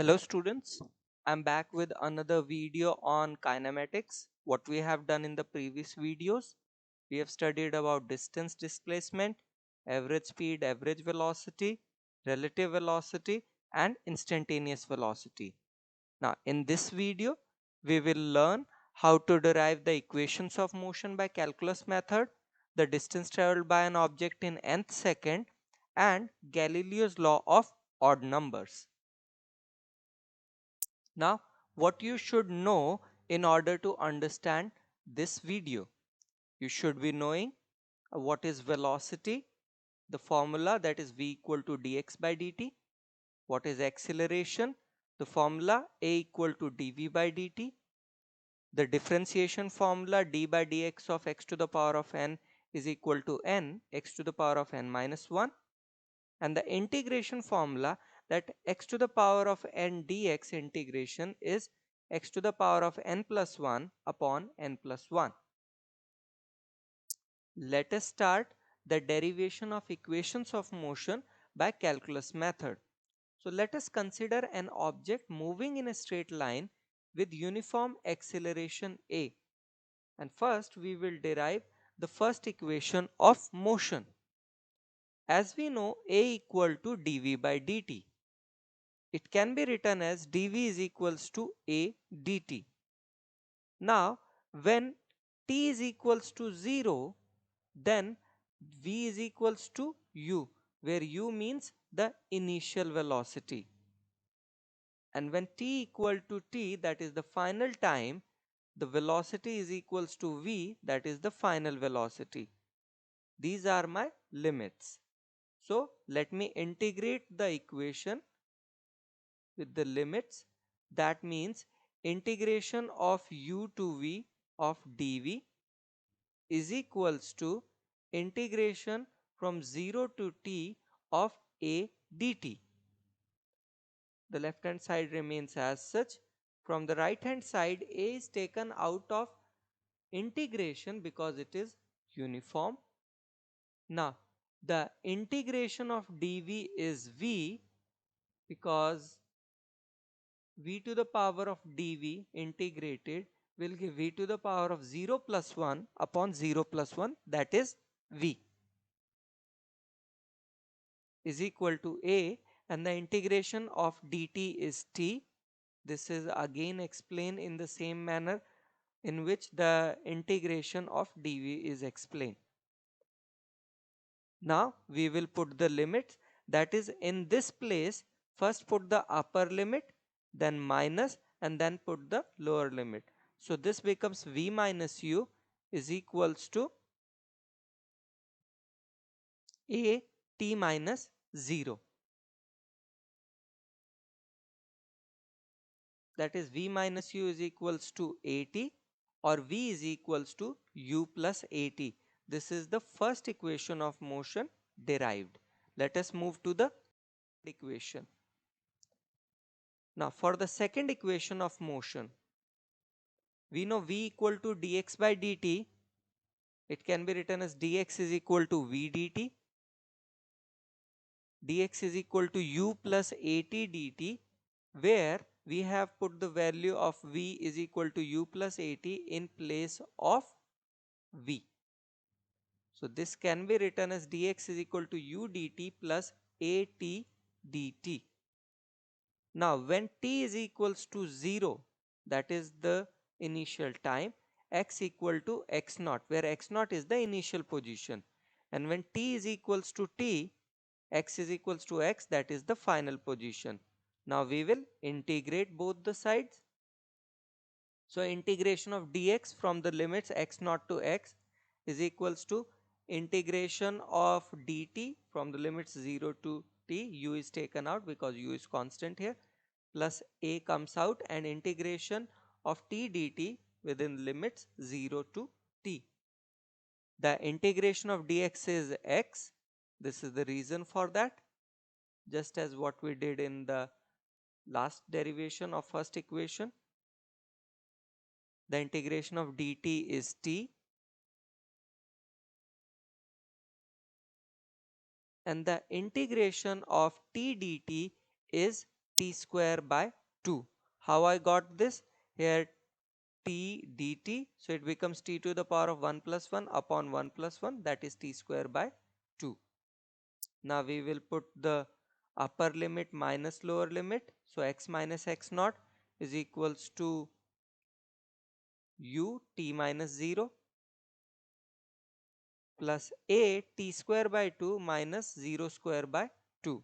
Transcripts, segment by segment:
Hello students, I'm back with another video on kinematics. What we have done in the previous videos, we have studied about distance displacement, average speed, average velocity, relative velocity and instantaneous velocity. Now in this video, we will learn how to derive the equations of motion by calculus method, the distance traveled by an object in nth second and Galileo's law of odd numbers. Now, what you should know in order to understand this video, you should be knowing what is velocity, the formula that is v equal to dx by dt, what is acceleration, the formula a equal to dv by dt, the differentiation formula d by dx of x to the power of n is equal to n x to the power of n minus 1, and the integration formula that x to the power of n dx integration is x to the power of n plus 1 upon n plus 1. Let us start the derivation of equations of motion by calculus method. So let us consider an object moving in a straight line with uniform acceleration a, and first we will derive the first equation of motion. As we know, a equal to dv by dt. It can be written as dv is equals to a dt. Now, when t is equals to 0, then v is equals to u, where u means the initial velocity. And when t equal to t, that is the final time, the velocity is equals to v, that is the final velocity. These are my limits. So, let me integrate the equation with the limits. That means integration of u to v of dv is equals to integration from 0 to t of a dt. The left hand side remains as such. From the right hand side, a is taken out of integration because it is uniform. Now, the integration of dv is v, because v to the power of dv integrated will give v to the power of 0 plus 1 upon 0 plus 1, that is v, is equal to a, and the integration of dt is t. This is again explained in the same manner in which the integration of dv is explained. Now we will put the limits, that is in this place first put the upper limit, then minus, and then put the lower limit. So this becomes v minus u is equals to a t minus 0. That is v minus u is equals to at, or v is equals to u plus at. This is the first equation of motion derived. Let us move to the equation. Now for the second equation of motion, we know v equal to dx by dt. It can be written as dx is equal to v dt. Dx is equal to u plus at dt, where we have put the value of v is equal to u plus at in place of v. So this can be written as dx is equal to u dt plus at dt. Now when t is equals to 0, that is the initial time, x equal to x naught, where x naught is the initial position, and when t is equals to t, x is equals to x, that is the final position. Now we will integrate both the sides. So integration of dx from the limits x naught to x is equals to integration of dt from the limits 0 to t, u is taken out because u is constant here, plus a comes out, and integration of t dt within limits 0 to t. The integration of dx is x. This is the reason for that, just as what we did in the last derivation of first equation. The integration of dt is t, and the integration of t dt is t square by 2. How I got this? Here t dt, so it becomes t to the power of 1 plus 1 upon 1 plus 1, that is t square by 2. Now we will put the upper limit minus lower limit, so x minus x naught is equals to u t minus 0 plus a t square by 2 minus 0 square by 2.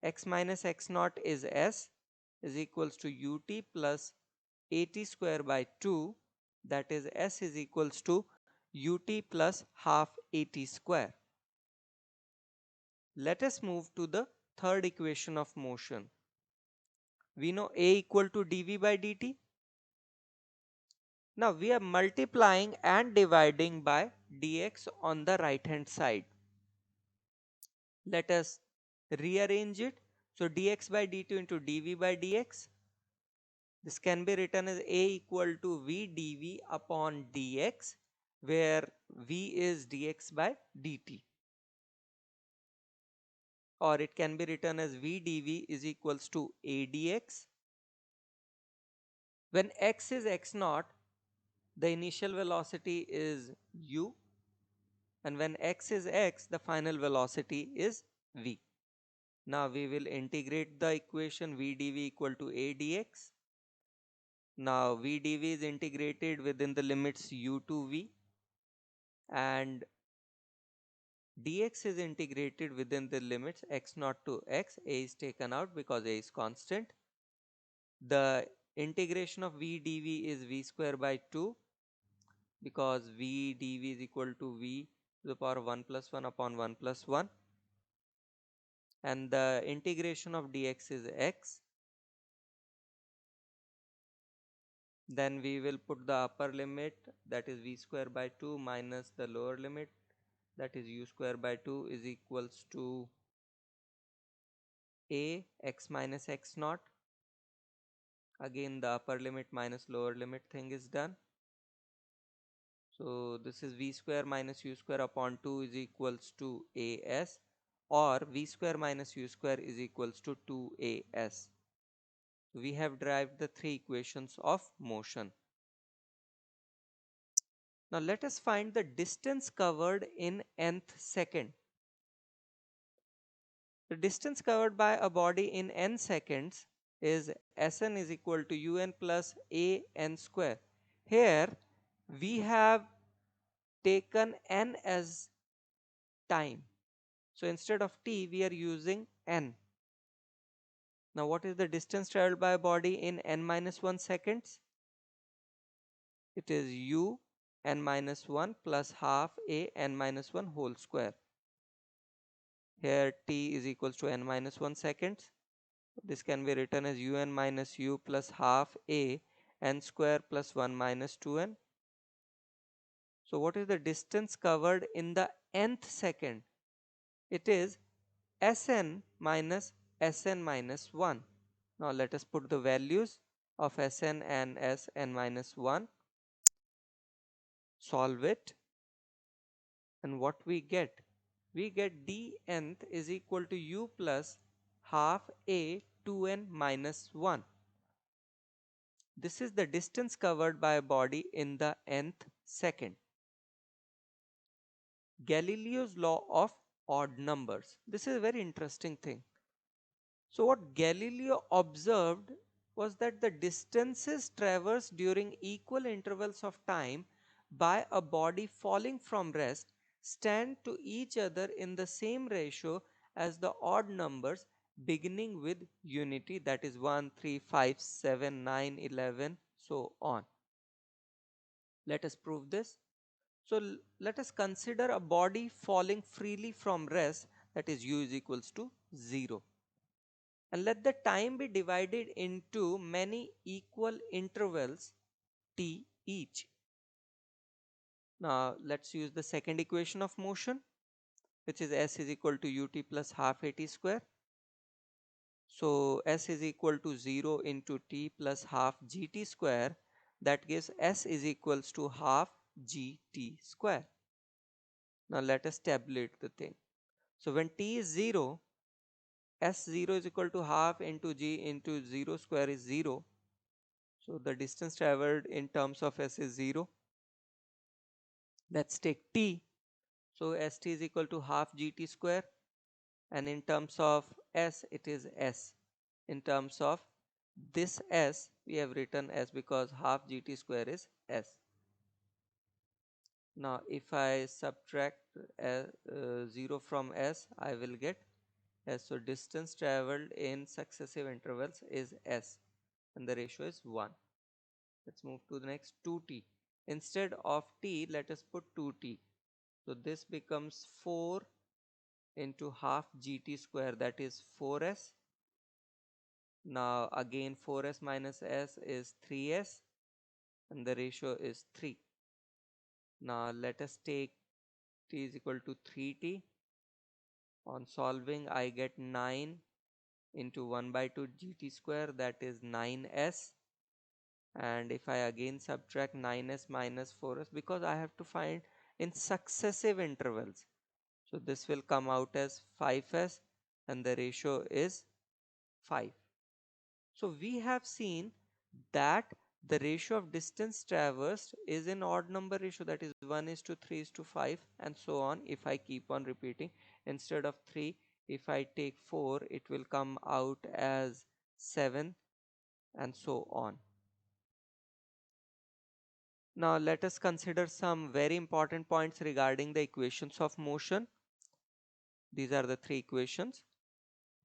X minus x naught is s is equals to ut plus at square by 2, that is s is equals to ut plus half at square. Let us move to the third equation of motion. We know a equal to dv by dt. Now we are multiplying and dividing by dx on the right hand side. Let us rearrange it. So dx by dt into dv by dx. This can be written as a equal to v dv upon dx, where v is dx by dt. Or it can be written as v dv is equals to a dx. When x is x naught, the initial velocity is u, and when x is x, the final velocity is v. Now we will integrate the equation v dv equal to a dx. Now v dv is integrated within the limits u to v, and dx is integrated within the limits x naught to x. A is taken out because a is constant. The integration of v dv is v square by 2, because v dv is equal to v to the power of 1 plus 1 upon 1 plus 1, and the integration of dx is x. Then we will put the upper limit, that is v square by 2, minus the lower limit, that is u square by 2, is equals to a x minus x naught. Again the upper limit minus lower limit thing is done. So this is v square minus u square upon 2 is equals to as, or v square minus u square is equals to 2as. We have derived the three equations of motion. Now let us find the distance covered in nth second. The distance covered by a body in n seconds is Sn is equal to un plus a n square. Here we have taken n as time. So instead of t, we are using n. Now what is the distance traveled by a body in n minus 1 seconds? It is u n minus 1 plus half a n minus 1 whole square. Here t is equals to n minus 1 seconds. This can be written as un minus u plus half a n square plus 1 minus 2n. So what is the distance covered in the nth second? It is Sn minus Sn minus 1. Now let us put the values of Sn and Sn minus 1. Solve it. And what we get? We get d nth is equal to u plus half a 2n minus 1. This is the distance covered by a body in the nth second. Galileo's law of odd numbers. This is a very interesting thing. So what Galileo observed was that the distances traversed during equal intervals of time by a body falling from rest stand to each other in the same ratio as the odd numbers beginning with unity, that is 1, 3, 5, 7, 9, 11, so on. Let us prove this. So let us consider a body falling freely from rest, that is u is equals to 0. And let the time be divided into many equal intervals t each. Now let's use the second equation of motion, which is s is equal to ut plus half at square. So s is equal to 0 into t plus half gt square, that gives s is equals to half gt square. Now let us tabulate the thing. So when t is 0, S0 is equal to half into g into 0 square is 0. So the distance traveled in terms of S is 0. Let's take t. So st is equal to half gt square, and in terms of s it is s. In terms of this s we have written s because half gt square is s. Now if I subtract 0 from s, I will get s. So distance traveled in successive intervals is s, and the ratio is 1. Let's move to the next 2t. Instead of t, let us put 2t. So this becomes 4 into half gt square, that is 4s. Now again 4s minus s is 3s, and the ratio is 3. Now let us take t is equal to 3t. On solving, I get 9 into 1 by 2 gt square, that is 9s. And if I again subtract 9s minus 4s, because I have to find in successive intervals, so this will come out as 5s, and the ratio is 5. So we have seen that the ratio of distance traversed is an odd number ratio, that is 1 is to 3 is to 5 and so on. If I keep on repeating, instead of 3, if I take 4, it will come out as 7 and so on. Now let us consider some very important points regarding the equations of motion. These are the three equations.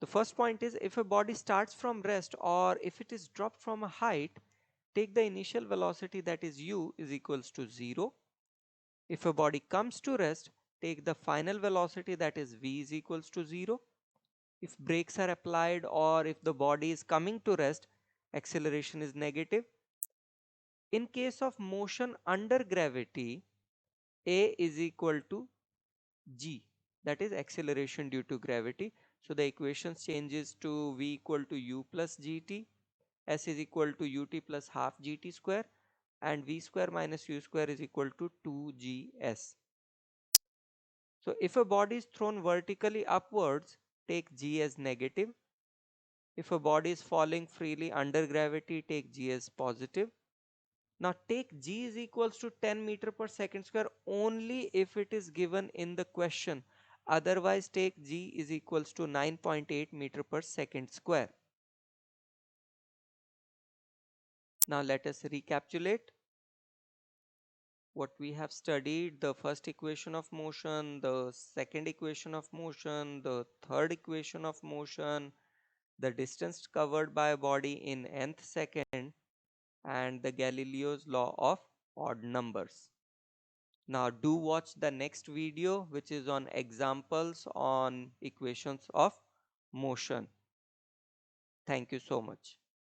The first point is, if a body starts from rest or if it is dropped from a height, take the initial velocity, that is u, is equals to 0. If a body comes to rest, take the final velocity, that is v, is equals to 0. If brakes are applied or if the body is coming to rest, acceleration is negative. In case of motion under gravity, a is equal to g, that is acceleration due to gravity. So the equation changes to v equal to u plus gt, s is equal to ut plus half gt square, and v square minus u square is equal to 2gs. So if a body is thrown vertically upwards, take g as negative. If a body is falling freely under gravity, take g as positive. Now take g is equals to 10 meter per second square only if it is given in the question. Otherwise take g is equals to 9.8 meter per second square. Now let us recapitulate what we have studied: the first equation of motion, the second equation of motion, the third equation of motion, the distance covered by a body in nth second, and the Galileo's law of odd numbers. Now do watch the next video, which is on examples on equations of motion. Thank you so much.